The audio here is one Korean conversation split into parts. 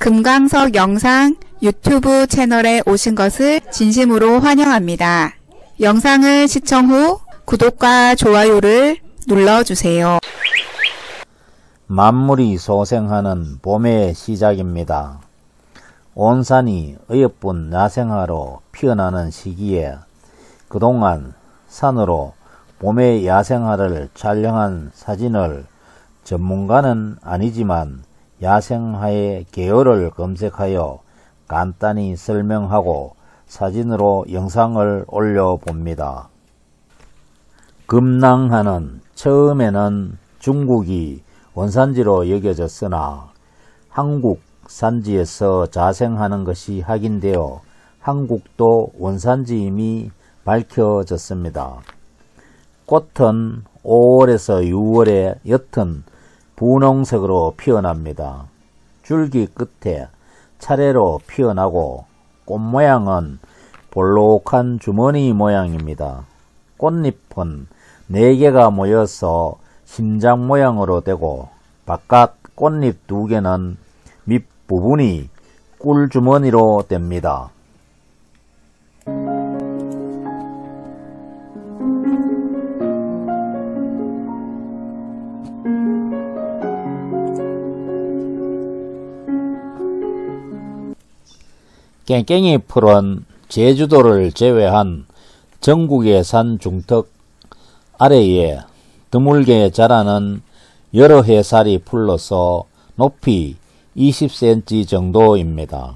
금강석 영상 유튜브 채널에 오신 것을 진심으로 환영합니다. 영상을 시청 후 구독과 좋아요를 눌러주세요. 만물이 소생하는 봄의 시작입니다. 온 산이 어여쁜 야생화로 피어나는 시기에 그동안 산으로 봄의 야생화를 촬영한 사진을 전문가는 아니지만 야생화의 계열을 검색하여 간단히 설명하고 사진으로 영상을 올려봅니다. 금낭화는 처음에는 중국이 원산지로 여겨졌으나 한국 산지에서 자생하는 것이 확인되어 한국도 원산지임이 밝혀졌습니다. 꽃은 5월에서 6월에 옅은 분홍색으로 피어납니다. 줄기 끝에 차례로 피어나고 꽃 모양은 볼록한 주머니 모양입니다. 꽃잎은 4개가 모여서 심장 모양으로 되고 바깥 꽃잎 2개는 밑부분이 꿀주머니로 됩니다. 깽깽이 풀은 제주도를 제외한 전국의 산 중턱 아래에 드물게 자라는 여러 해살이 풀로서 높이 20cm 정도입니다.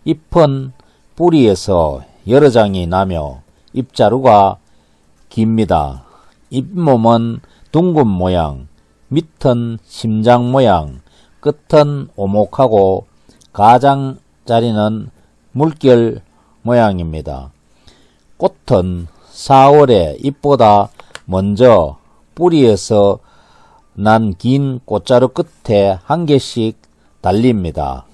잎은 뿌리에서 여러 장이 나며 잎자루가 깁니다. 잎몸은 둥근 모양, 밑은 심장 모양, 끝은 오목하고 가장자리는 물결 모양입니다. 꽃은 4월에 잎보다 먼저 뿌리에서 난 긴 꽃자루 끝에 한 개씩 달립니다.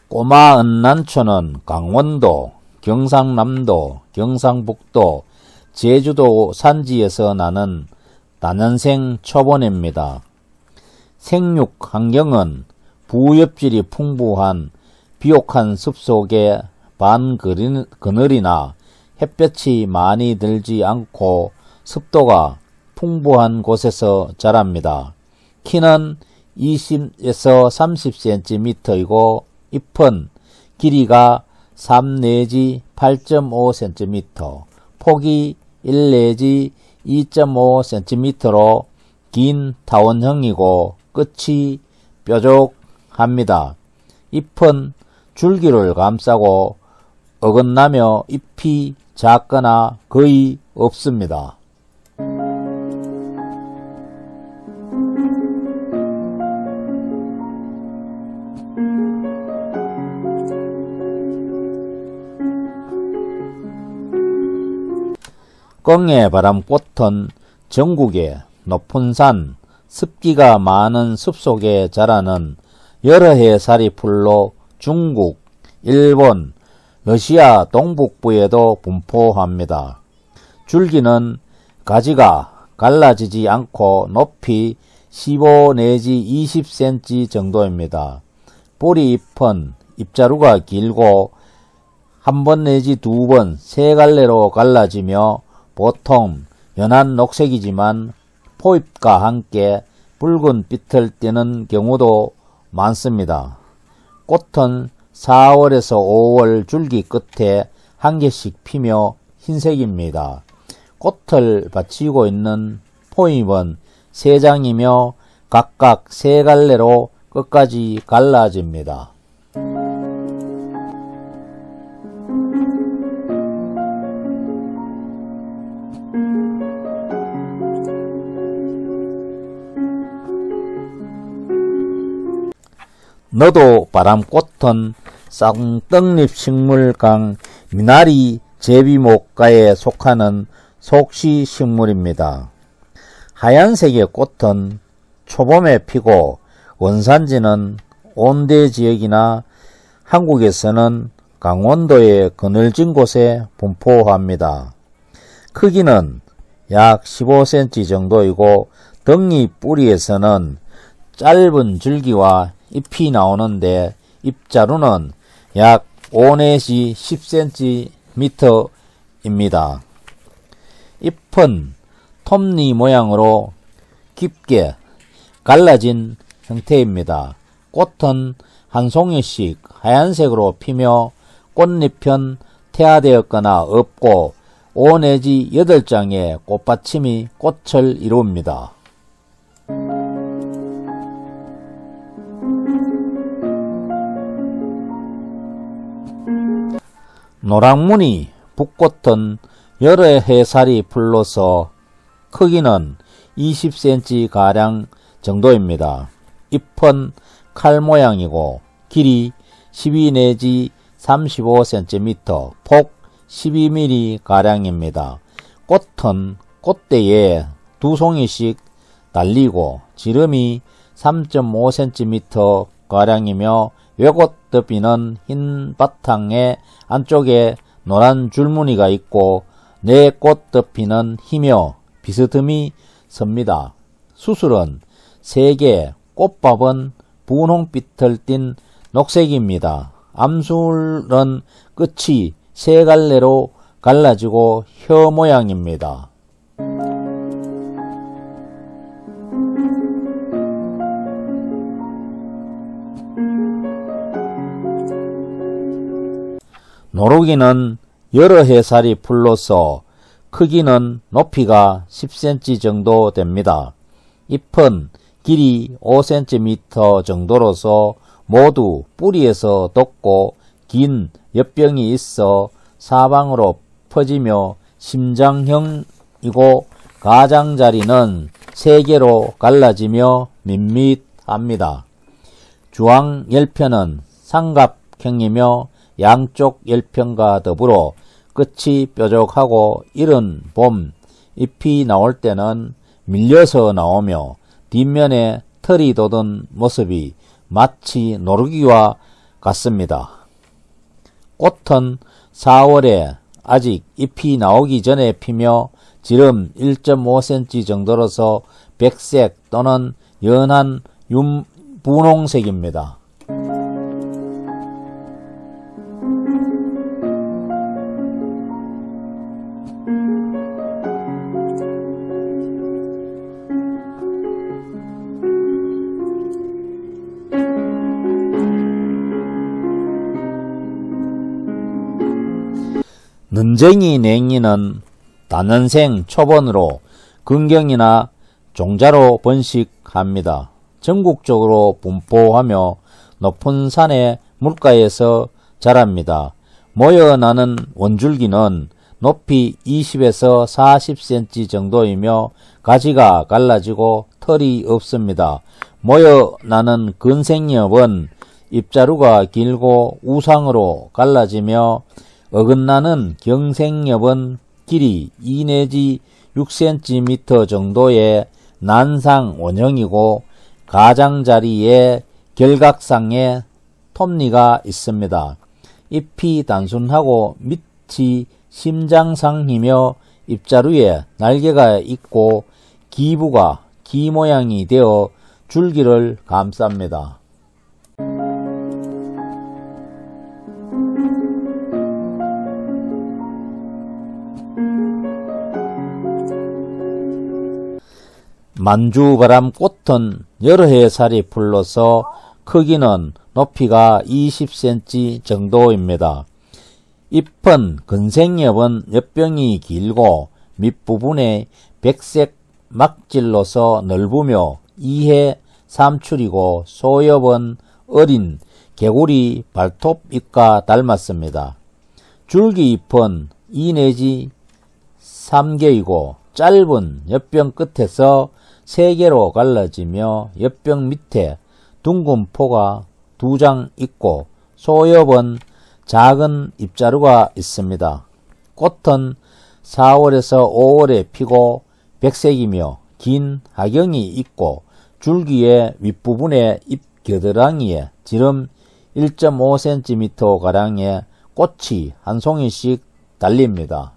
꼬마 은난초는 강원도, 경상남도, 경상북도, 제주도 산지에서 나는 다년생 초본입니다. 생육 환경은 부엽질이 풍부한 비옥한 숲속에 반그늘이나 햇볕이 많이 들지 않고 습도가 풍부한 곳에서 자랍니다. 키는 20에서 30cm이고 잎은 길이가 3 내지 8.5cm, 폭이 1 내지 2.5cm로 긴 타원형이고 끝이 뾰족합니다. 잎은 줄기를 감싸고 어긋나며 잎이 작거나 거의 없습니다. 껑에바람꽃은 전국의 높은 산, 습기가 많은 숲속에 자라는 여러 해 살이 풀로 중국, 일본, 러시아 동북부에도 분포합니다. 줄기는 가지가 갈라지지 않고 높이 15 내지 20cm 정도입니다. 뿌리 잎은 잎자루가 길고 한 번 내지 2번, 3갈래로 갈라지며 보통 연한 녹색이지만 포잎과 함께 붉은 빛을 띠는 경우도 많습니다. 꽃은 4월에서 5월 줄기 끝에 한 개씩 피며 흰색입니다. 꽃을 받치고 있는 포잎은 3장이며 각각 3갈래로 끝까지 갈라집니다. 너도 바람꽃은 쌍떡잎 식물강 미나리 제비목가에 속하는 속시식물입니다. 하얀색의 꽃은 초봄에 피고 원산지는 온대 지역이나 한국에서는 강원도의 그늘진 곳에 분포합니다. 크기는 약 15cm 정도이고 덩이 뿌리에서는 짧은 줄기와 잎이 나오는데 잎자루는 약 5 내지 10cm입니다. 잎은 톱니 모양으로 깊게 갈라진 형태입니다. 꽃은 한 송이씩 하얀색으로 피며 꽃잎은 태화되었거나 없고 5 내지 8장의 꽃받침이 꽃을 이룹니다. 노랑무늬 붓꽃은 여러 해살이 풀로서 크기는 20cm가량 정도입니다. 잎은 칼 모양이고 길이 12 내지 35cm, 폭 12mm가량입니다. 꽃은 꽃대에 2송이씩 달리고 지름이 3.5cm가량이며 외꽃 덮이는 흰 바탕에 안쪽에 노란 줄무늬가 있고 내꽃 덮이는 희며 비스듬히 섭니다. 수술은 3개, 꽃밥은 분홍빛을 띤 녹색입니다. 암술은 끝이 3갈래로 갈라지고 혀 모양입니다. 노루기는 여러 해살이 풀로서 크기는 높이가 10cm 정도 됩니다. 잎은 길이 5cm 정도로서 모두 뿌리에서 돋고 긴 엽병이 있어 사방으로 퍼지며 심장형이고 가장자리는 3개로 갈라지며 밋밋합니다. 주황 열편은 삼각형이며 양쪽 열편과 더불어 끝이 뾰족하고 이른 봄 잎이 나올 때는 밀려서 나오며 뒷면에 털이 돋은 모습이 마치 노루기와 같습니다. 꽃은 4월에 아직 잎이 나오기 전에 피며 지름 1.5cm 정도로서 백색 또는 연한 분홍색입니다. 는쟁이 냉이는 단연생 초본으로 근경이나 종자로 번식합니다. 전국적으로 분포하며 높은 산의 물가에서 자랍니다. 모여나는 원줄기는 높이 20에서 40cm 정도이며 가지가 갈라지고 털이 없습니다. 모여나는 근생엽은 잎자루가 길고 우상으로 갈라지며 어긋나는 경생엽은 길이 2 내지 6cm 정도의 난상 원형이고 가장자리에 결각상에 톱니가 있습니다. 잎이 단순하고 밑이 심장상이며 잎자루에 날개가 있고 기부가 기 모양이 되어 줄기를 감쌉니다. 만주바람꽃은 여러 해살이 풀로서 크기는 높이가 20cm 정도입니다. 잎은 근생엽은 엽병이 길고 밑부분에 백색 막질로서 넓으며 2해 3출이고 소엽은 어린 개구리 발톱잎과 닮았습니다. 줄기잎은 2 내지 3개이고 짧은 엽병 끝에서 3개로 갈라지며 엽병 밑에 둥근 포가 2장 있고 소엽은 작은 잎자루가 있습니다. 꽃은 4월에서 5월에 피고 백색이며 긴 하경이 있고 줄기의 윗부분에 잎 겨드랑이에 지름 1.5cm가량의 꽃이 한 송이씩 달립니다.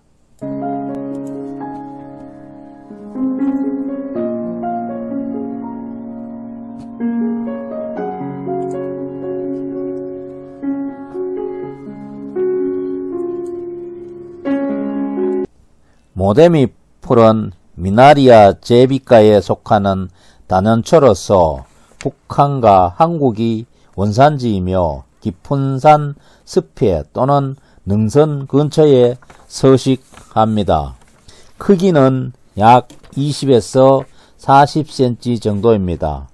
모데미 풀은 미나리아 제비과에 속하는 단연초로서 북한과 한국이 원산지이며 깊은 산 습해 또는 능선 근처에 서식합니다. 크기는 약 20에서 40cm 정도입니다.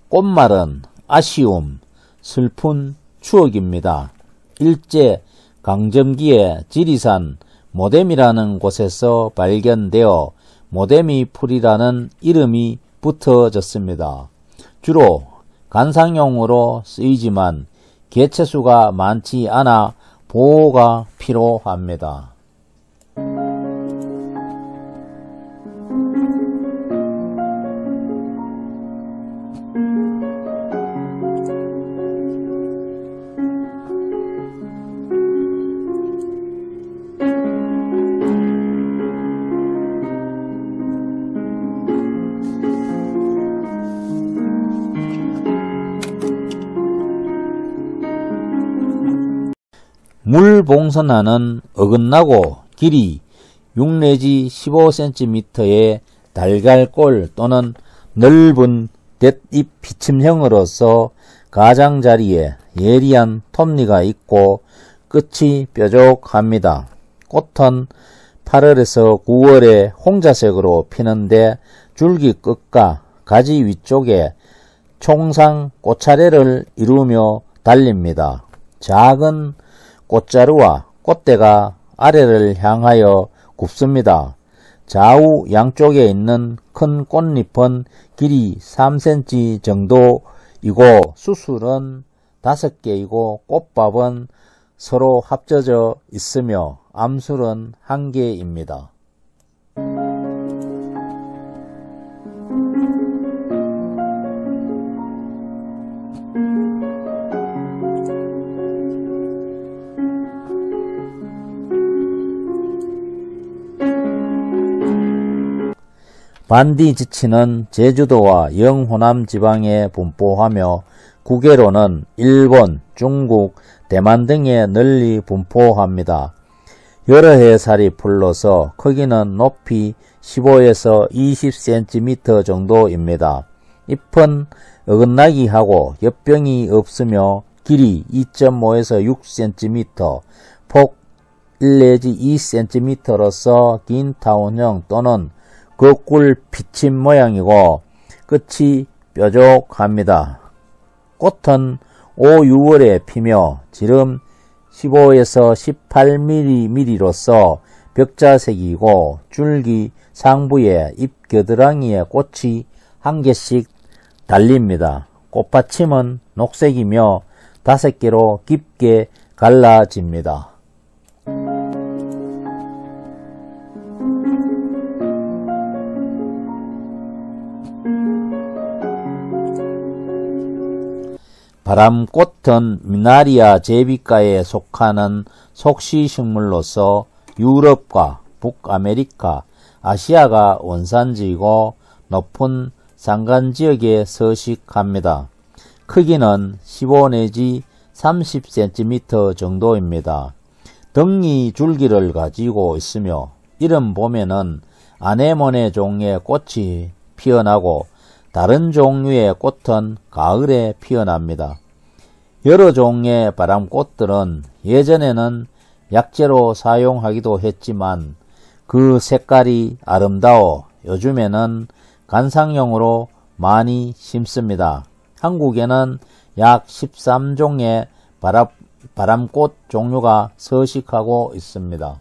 꽃말은 아쉬움, 슬픈 추억입니다. 일제 강점기에 지리산 모뎀이라는 곳에서 발견되어 모데미 풀이라는 이름이 붙어졌습니다. 주로 관상용으로 쓰이지만 개체수가 많지 않아 보호가 필요합니다. 물봉선화는 어긋나고 길이 6 내지 15cm의 달걀꼴 또는 넓은 뎃잎 비침형으로서 가장자리에 예리한 톱니가 있고 끝이 뾰족합니다. 꽃은 8월에서 9월에 홍자색으로 피는데 줄기 끝과 가지 위쪽에 총상 꽃차례를 이루며 달립니다. 작은 꽃자루와 꽃대가 아래를 향하여 굽습니다. 좌우 양쪽에 있는 큰 꽃잎은 길이 3cm 정도이고 수술은 5개이고 꽃밥은 서로 합쳐져 있으며 암술은 1개입니다. 반디지치는 제주도와 영호남 지방에 분포하며 국외로는 일본, 중국, 대만 등에 널리 분포합니다. 여러 해 살이 풀러서 크기는 높이 15에서 20cm 정도입니다. 잎은 어긋나기 하고 엽병이 없으며 길이 2.5에서 6cm, 폭 1 내지 2cm로서 긴 타원형 또는 거꿀 피침 모양이고 끝이 뾰족합니다. 꽃은 5, 6월에 피며 지름 15에서 18mm로서 벽자색이고 줄기 상부에 잎 겨드랑이에 꽃이 1개씩 달립니다. 꽃받침은 녹색이며 5개로 깊게 갈라집니다. 바람꽃은 미나리아 제비과에 속하는 속시식물로서 유럽과 북아메리카, 아시아가 원산지이고 높은 산간지역에 서식합니다. 크기는 15 내지 30cm 정도입니다. 덩이 줄기를 가지고 있으며 이름 보면은 아네모네 종의 꽃이 피어나고 다른 종류의 꽃은 가을에 피어납니다. 여러 종의 바람꽃들은 예전에는 약재로 사용하기도 했지만 그 색깔이 아름다워 요즘에는 관상용으로 많이 심습니다. 한국에는 약 13종의 바람꽃 종류가 서식하고 있습니다.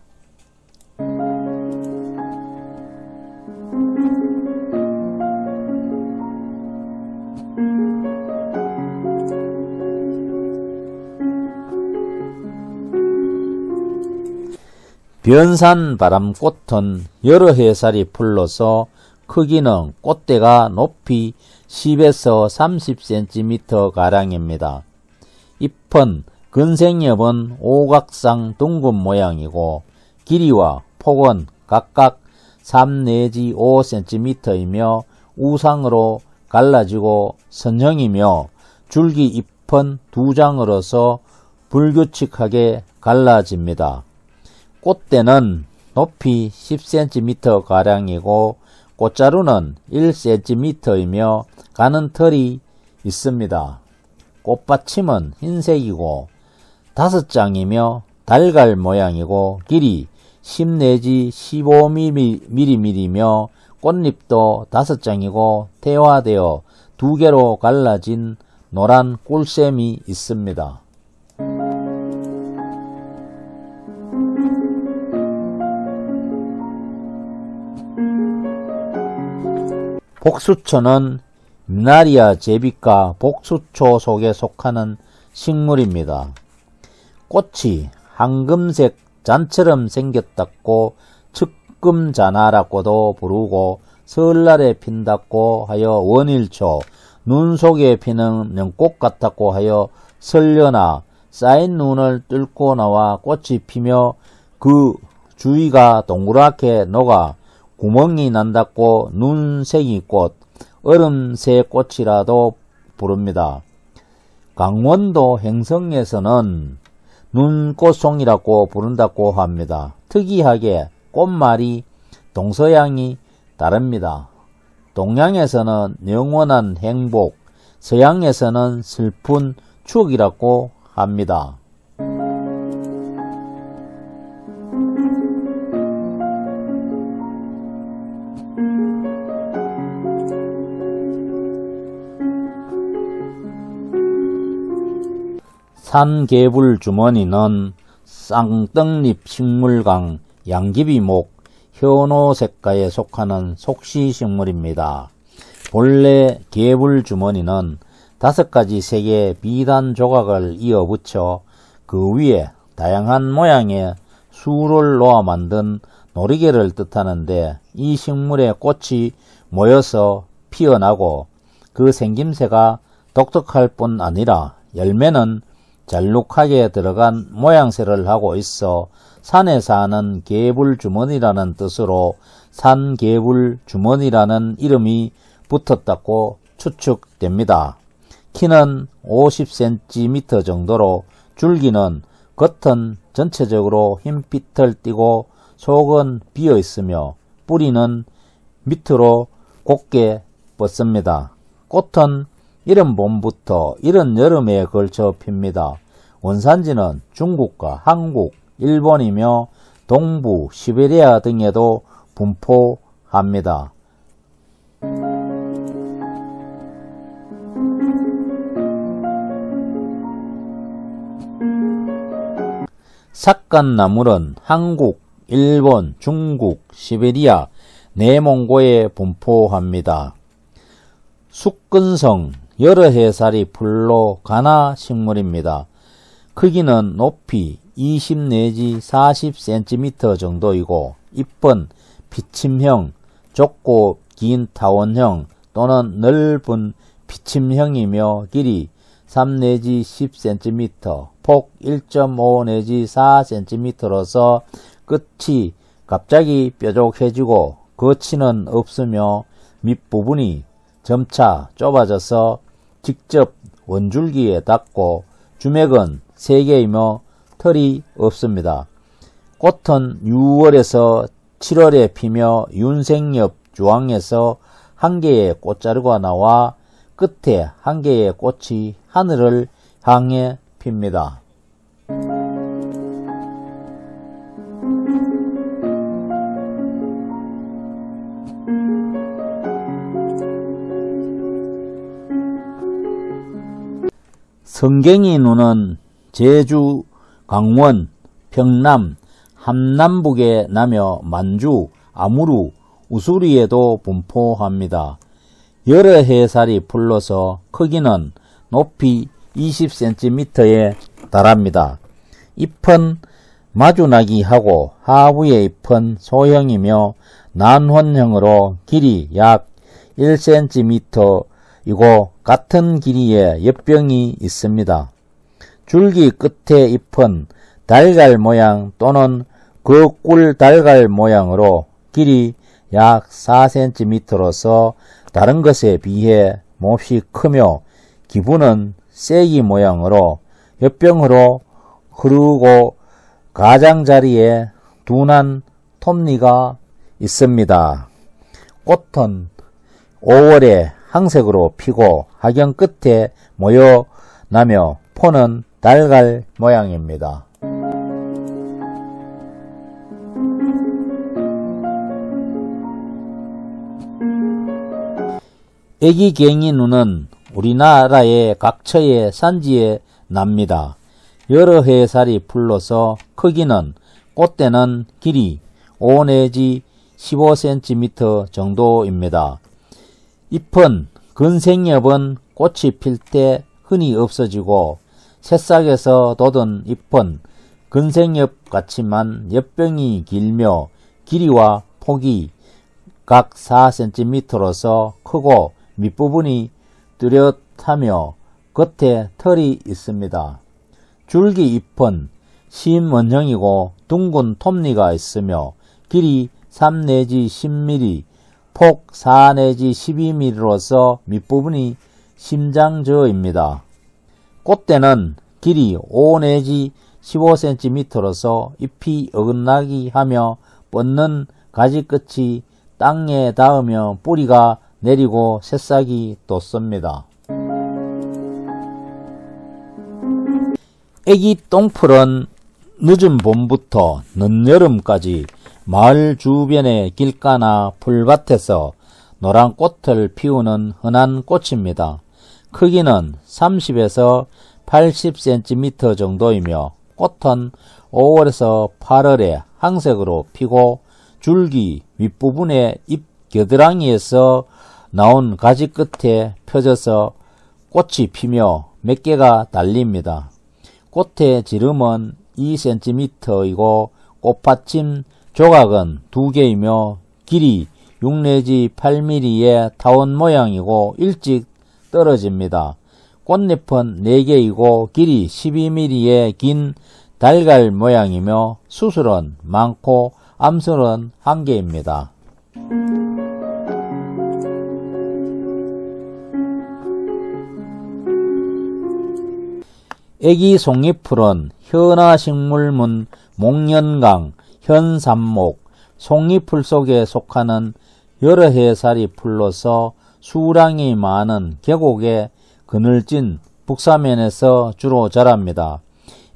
변산 바람꽃은 여러 해 살이 풀러서 크기는 꽃대가 높이 10에서 30cm 가량입니다. 잎은 근생엽은 오각상 둥근 모양이고 길이와 폭은 각각 3 내지 5cm이며 우상으로 갈라지고 선형이며 줄기 잎은 두 장으로서 불규칙하게 갈라집니다. 꽃대는 높이 10cm 가량이고 꽃자루는 1cm이며 가는 털이 있습니다. 꽃받침은 흰색이고 5장이며 달걀 모양이고 길이 10 내지 15mm이며 꽃잎도 5장이고 태화되어 2개로 갈라진 노란 꿀샘이 있습니다. 복수초는 미나리아 제비과 복수초 속에 속하는 식물입니다. 꽃이 황금색 잔처럼 생겼다고 측금자나라고도 부르고 설날에 핀다고 하여 원일초, 눈 속에 피는 연꽃 같다고 하여 설려나 쌓인 눈을 뚫고 나와 꽃이 피며 그 주위가 동그랗게 녹아 구멍이 난다고 눈색이 꽃, 얼음새 꽃이라도 부릅니다. 강원도 행성에서는 눈꽃송이라고 부른다고 합니다. 특이하게 꽃말이 동서양이 다릅니다. 동양에서는 영원한 행복, 서양에서는 슬픈 추억이라고 합니다. 산개불 주머니는 쌍떡잎 식물강 양귀비목 현오색가에 속하는 속시식물입니다. 본래 개불 주머니는 5가지 색의 비단 조각을 이어 붙여 그 위에 다양한 모양의 수를 놓아 만든 놀이개를 뜻하는데 이 식물의 꽃이 모여서 피어나고 그 생김새가 독특할 뿐 아니라 열매는 잘록하게 들어간 모양새를 하고 있어 산에 사는 개불주머니라는 뜻으로 산개불주머니라는 이름이 붙었다고 추측됩니다. 키는 50cm 정도로 줄기는 겉은 전체적으로 흰빛을 띠고 속은 비어 있으며 뿌리는 밑으로 곱게 뻗습니다. 꽃은 이른 봄부터 이른 여름에 걸쳐 핍니다. 원산지는 중국과 한국, 일본이며 동부, 시베리아 등에도 분포합니다. 삿갓나물은 한국, 일본, 중국, 시베리아, 내몽고에 분포합니다. 숙근성, 여러 해살이 풀로 가나 식물입니다. 크기는 높이 20 내지 40cm 정도이고 잎은 비침형, 좁고 긴 타원형 또는 넓은 비침형이며 길이 3 내지 10cm, 폭 1.5 내지 4cm로서 끝이 갑자기 뾰족해지고 거치는 없으며 밑부분이 점차 좁아져서 직접 원줄기에 닿고 주맥은 3개이며 털이 없습니다. 꽃은 6월에서 7월에 피며 윤색엽 주황에서 한 개의 꽃자루가 나와 끝에 한 개의 꽃이 하늘을 향해 핍니다. 성갱이 눈은 제주, 강원, 평남, 함남북에 나며 만주, 아무루, 우수리에도 분포합니다. 여러 해살이 풀러서 크기는 높이 20cm에 달합니다. 잎은 마주나기 하고 하부의 잎은 소형이며 난원형으로 길이 약 1cm이고 같은 길이의 엽병이 있습니다. 줄기 끝의 잎은 달걀 모양 또는 거꿀 달걀 모양으로 길이 약 4cm로서 다른 것에 비해 몹시 크며 기부는 쐐기 모양으로 엽병으로 흐르고 가장자리에 둔한 톱니가 있습니다. 꽃은 5월에 항색으로 피고 하경 끝에 모여 나며 포는 달걀 모양입니다. 애기갱이눈은 우리나라의 각처의 산지에 납니다. 여러 해살이 풀로서 크기는 꽃대는 길이 5 내지 15cm 정도입니다. 잎은 근생엽은 꽃이 필 때 흔히 없어지고 새싹에서 돋은 잎은 근생엽 같지만 엽병이 길며 길이와 폭이 각 4cm로서 크고 밑부분이 뚜렷하며 겉에 털이 있습니다. 줄기 잎은 심원형이고 둥근 톱니가 있으며 길이 3 내지 10mm, 폭 4 내지 12mm로서 밑부분이 심장저입니다. 꽃대는 길이 5 내지 15cm로서 잎이 어긋나기 하며 뻗는 가지 끝이 땅에 닿으며 뿌리가 내리고 새싹이 돋습니다. 애기 똥풀은 늦은 봄부터 늦여름까지 마을 주변의 길가나 풀밭에서 노란 꽃을 피우는 흔한 꽃입니다. 크기는 30에서 80cm 정도이며 꽃은 5월에서 8월에 항색으로 피고 줄기 윗부분의 잎 겨드랑이에서 나온 가지 끝에 펴져서 꽃이 피며 몇 개가 달립니다. 꽃의 지름은 2cm이고 꽃받침 조각은 2개이며 길이 6 내지 8mm의 타원 모양이고 일찍 떨어집니다. 꽃잎은 4개이고 길이 12mm의 긴 달걀 모양이며 수술은 많고 암술은 1개입니다. 애기 송이풀은 현아식물문 목련강, 현삼목, 송이풀 속에 속하는 여러 해살이 풀로서 수량이 많은 계곡의 그늘진 북사면에서 주로 자랍니다.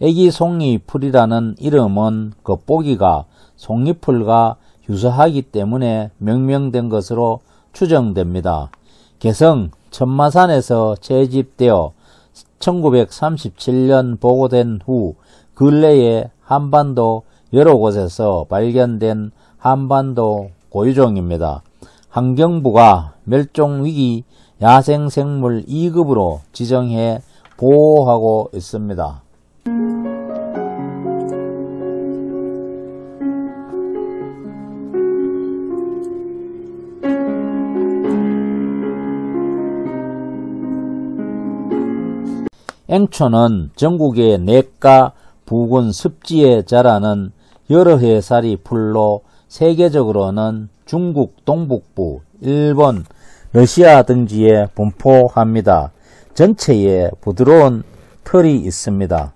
애기 송이풀이라는 이름은 겉보기가 송이풀과 유사하기 때문에 명명된 것으로 추정됩니다. 개성 천마산에서 채집되어 1937년 보고된 후 근래에 한반도 여러 곳에서 발견된 한반도 고유종입니다. 환경부가 멸종위기 야생생물 2급으로 지정해 보호하고 있습니다. 앵초는 전국의 내과 부근 습지에 자라는 여러 해살이 풀로 세계적으로는 중국 동북부, 일본, 러시아 등지에 분포합니다. 전체에 부드러운 털이 있습니다.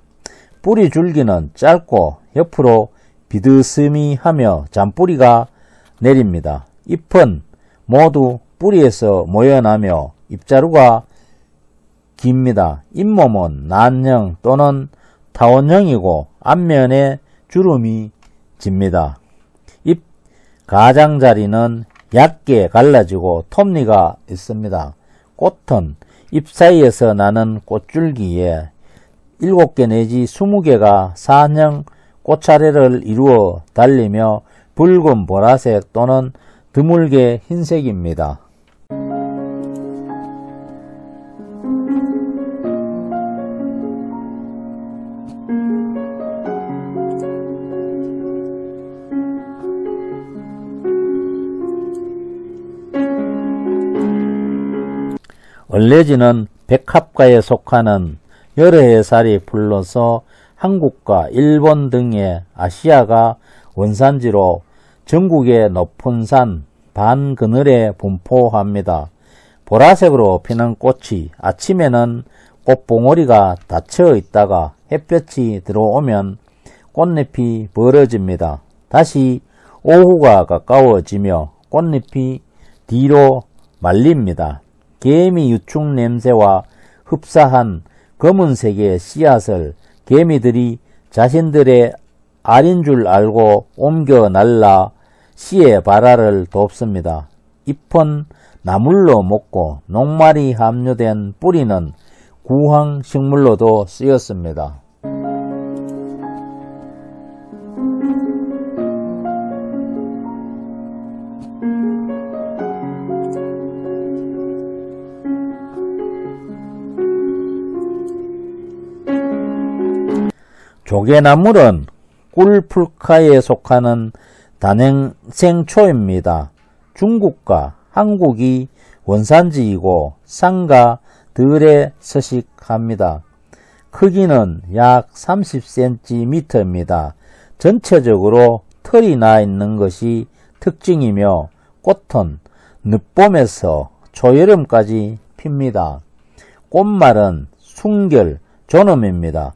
뿌리 줄기는 짧고 옆으로 비드스미하며 잔뿌리가 내립니다. 잎은 모두 뿌리에서 모여나며 잎자루가 깁니다. 잇몸은 난형 또는 타원형이고 앞면에 주름이 집니다. 잎 가장자리는 얕게 갈라지고 톱니가 있습니다. 꽃은 잎 사이에서 나는 꽃줄기에 7개 내지 20개가 산형 꽃차례를 이루어 달리며 붉은 보라색 또는 드물게 흰색입니다. 얼레지는 백합과에 속하는 여러 해살이 풀러서 한국과 일본 등의 아시아가 원산지로 전국의 높은 산 반그늘에 분포합니다. 보라색으로 피는 꽃이 아침에는 꽃봉오리가 닫혀 있다가 햇볕이 들어오면 꽃잎이 벌어집니다. 다시 오후가 가까워지며 꽃잎이 뒤로 말립니다. 개미 유충 냄새와 흡사한 검은색의 씨앗을 개미들이 자신들의 알인 줄 알고 옮겨 날라 씨의 발화를 돕습니다. 잎은 나물로 먹고 녹말이 함유된 뿌리는 구황식물로도 쓰였습니다. 조개나물은 꿀풀카에 속하는 단행생초입니다. 중국과 한국이 원산지이고 쌍가 들에 서식합니다. 크기는 약 30cm입니다. 전체적으로 털이 나 있는 것이 특징이며 꽃은 늦봄에서 초여름까지 핍니다. 꽃말은 순결, 존엄입니다.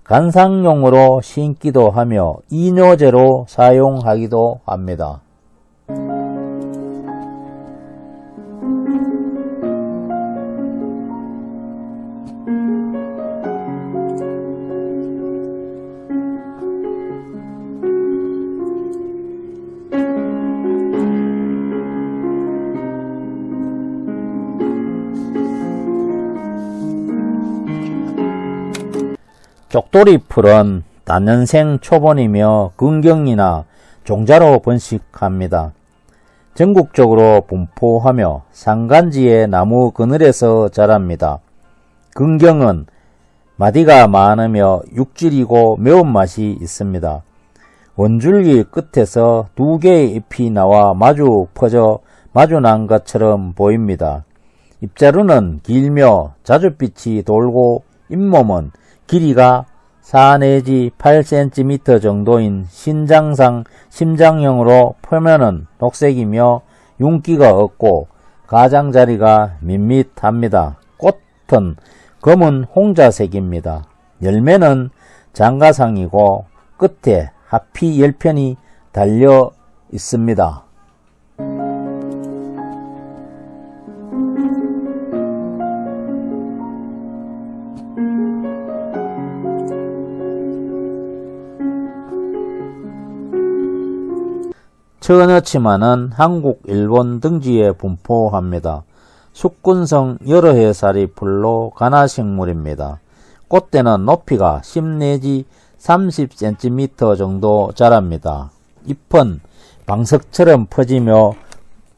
관상용으로 심기도 하며 이뇨제로 사용하기도 합니다. 쪽돌이풀은 단연생 초본이며 근경이나 종자로 번식합니다. 전국적으로 분포하며 산간지의 나무 그늘에서 자랍니다. 근경은 마디가 많으며 육질이고 매운맛이 있습니다. 원줄기 끝에서 두 개의 잎이 나와 마주 퍼져 마주난 것처럼 보입니다. 잎자루는 길며 자줏빛이 돌고 잇몸은 길이가 4 내지 8cm 정도인 신장상 심장형으로 표면은 녹색이며 윤기가 없고 가장자리가 밋밋합니다. 꽃은 검은 홍자색입니다. 열매는 장가상이고 끝에 하피 10편이 달려 있습니다. 천여치마는 한국, 일본 등지에 분포합니다. 숙군성 여러 해살이 풀로 관하식물입니다. 꽃대는 높이가 10 내지 30cm 정도 자랍니다. 잎은 방석처럼 퍼지며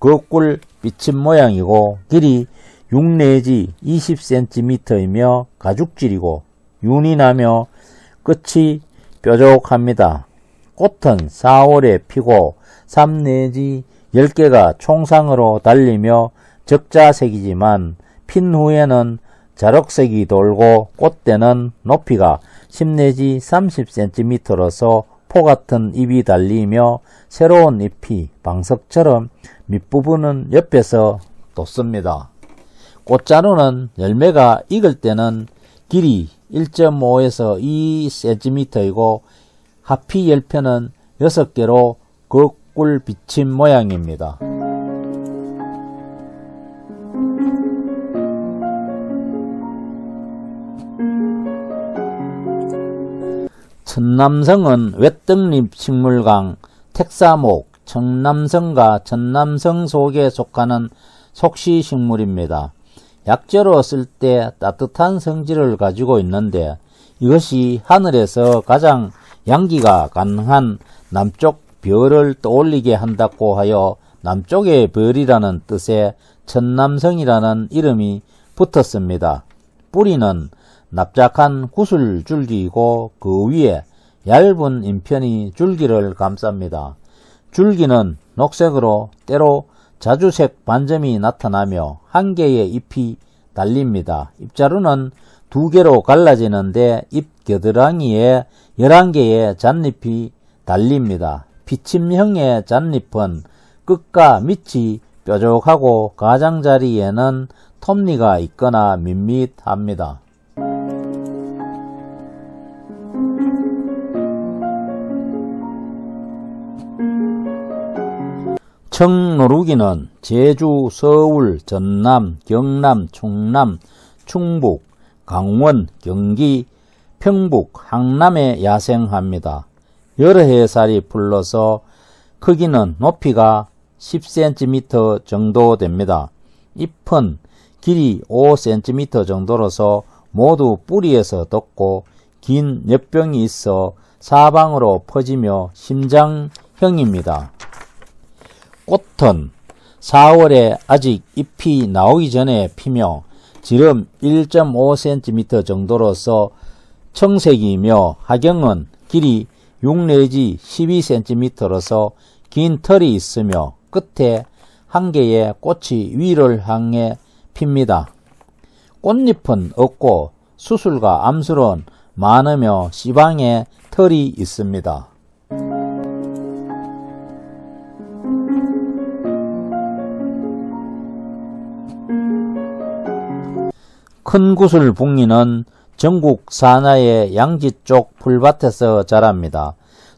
거꿀 비친 모양이고 길이 6 내지 20cm이며 가죽질이고 윤이 나며 끝이 뾰족합니다. 꽃은 4월에 피고 3 내지 10개가 총상으로 달리며 적자색이지만 핀 후에는 자록색이 돌고 꽃대는 높이가 10 내지 30cm로서 포 같은 잎이 달리며 새로운 잎이 방석처럼 밑부분은 옆에서 돋습니다. 꽃자루는 열매가 익을 때는 길이 1.5에서 2cm이고 하피 10편은 6개로 거꿀 비친 모양입니다. 천남성은 외떡잎 식물강 택사목, 청남성과 천남성 속에 속하는 속시식물입니다. 약재로 쓸 때 따뜻한 성질을 가지고 있는데 이것이 하늘에서 가장 양기가 가능한 남쪽 별을 떠올리게 한다고 하여 남쪽의 별이라는 뜻의 천남성이라는 이름이 붙었습니다. 뿌리는 납작한 구슬줄기이고 그 위에 얇은 잎편이 줄기를 감쌉니다. 줄기는 녹색으로 때로 자주색 반점이 나타나며 한 개의 잎이 달립니다. 잎자루는 2개로 갈라지는데 잎 겨드랑이에 11개의 잣잎이 달립니다. 피침형의 잣잎은 끝과 밑이 뾰족하고 가장자리에는 톱니가 있거나 밋밋합니다. 청노루기는 제주, 서울, 전남, 경남, 충남, 충북, 강원, 경기, 평북, 항남에 야생합니다. 여러 해 살이 풀러서 크기는 높이가 10cm 정도 됩니다. 잎은 길이 5cm 정도로서 모두 뿌리에서 돋고 긴 엿병이 있어 사방으로 퍼지며 심장형입니다. 꽃은 4월에 아직 잎이 나오기 전에 피며 지름 1.5cm 정도로서 청색이며 하경은 길이 6 내지 12cm로서 긴 털이 있으며 끝에 한 개의 꽃이 위를 향해 핍니다. 꽃잎은 없고 수술과 암술은 많으며 씨방에 털이 있습니다. 큰 구슬붕이는 전국 산하의 양지 쪽 풀밭에서 자랍니다.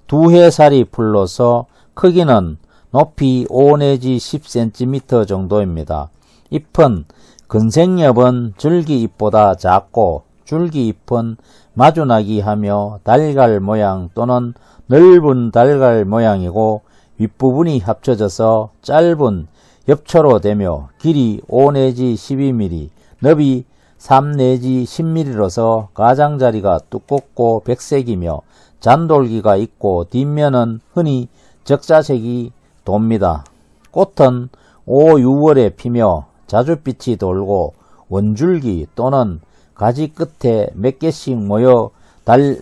2해 살이 풀러서 크기는 높이 5 내지 10cm 정도입니다. 잎은 근생엽은 줄기잎보다 작고 줄기잎은 마주나기 하며 달걀 모양 또는 넓은 달걀 모양이고 윗부분이 합쳐져서 짧은 엽초로 되며 길이 5 내지 12mm, 너비 3 내지 10mm로서 가장자리가 두껍고 백색이며 잔돌기가 있고 뒷면은 흔히 적자색이 돕니다. 꽃은 5, 6월에 피며 자줏빛이 돌고 원줄기 또는 가지 끝에 몇 개씩 모여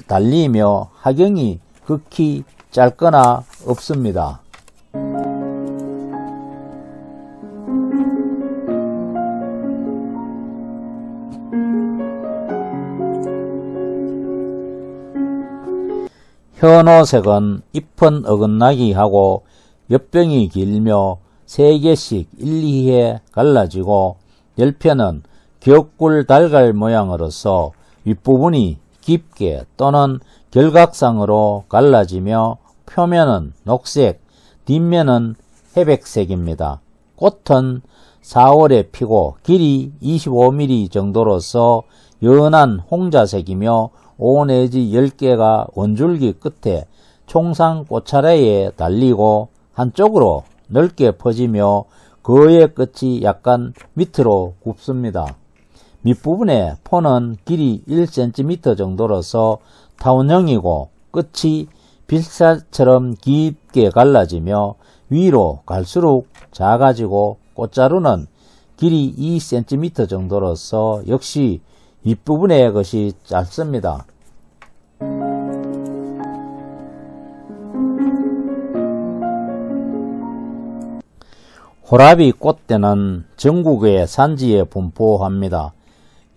달리며 하경이 극히 짧거나 없습니다. 현오색은 잎은 어긋나기 하고 엿병이 길며 3개씩 1, 2해 갈라지고 열편은 격굴 달걀 모양으로서 윗부분이 깊게 또는 결각상으로 갈라지며 표면은 녹색, 뒷면은 회백색입니다. 꽃은 4월에 피고 길이 25mm 정도로서 연한 홍자색이며 5 내지 10개가 원줄기 끝에 총상 꽃차례에 달리고 한쪽으로 넓게 퍼지며 그의 끝이 약간 밑으로 굽습니다. 밑부분의 포는 길이 1cm 정도로서 타원형이고 끝이 빌사처럼 깊게 갈라지며 위로 갈수록 작아지고 꽃자루는 길이 2cm 정도로서 역시 윗부분의 것이 짧습니다. 호라비 꽃대는 전국의 산지에 분포합니다.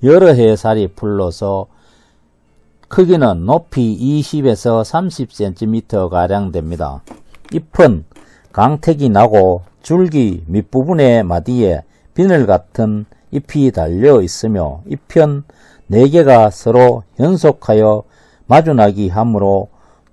여러 해 살이 풀러서 크기는 높이 20에서 30cm가량 됩니다. 잎은 강택이 나고 줄기 밑부분의 마디에 비늘 같은 잎이 달려 있으며 잎편 4개가 서로 연속하여 마주나기 하므로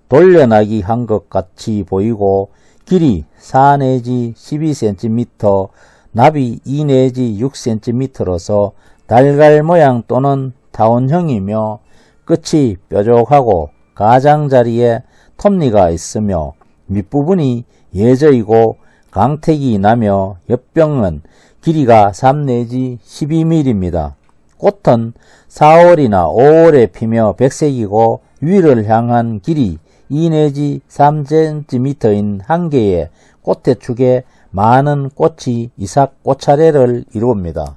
돌려나기 한 것 같이 보이고 길이 4 내지 12cm, 나비 2 내지 6cm로서 달걀 모양 또는 타원형이며 끝이 뾰족하고 가장자리에 톱니가 있으며 밑부분이 예저이고 강택이 나며 엽병은 길이가 3 내지 12mm입니다. 꽃은 4월이나 5월에 피며 백색이고 위를 향한 길이 2 내지 3cm인 한 개의 꽃대축에 많은 꽃이 이삭 꽃차례를 이룹니다.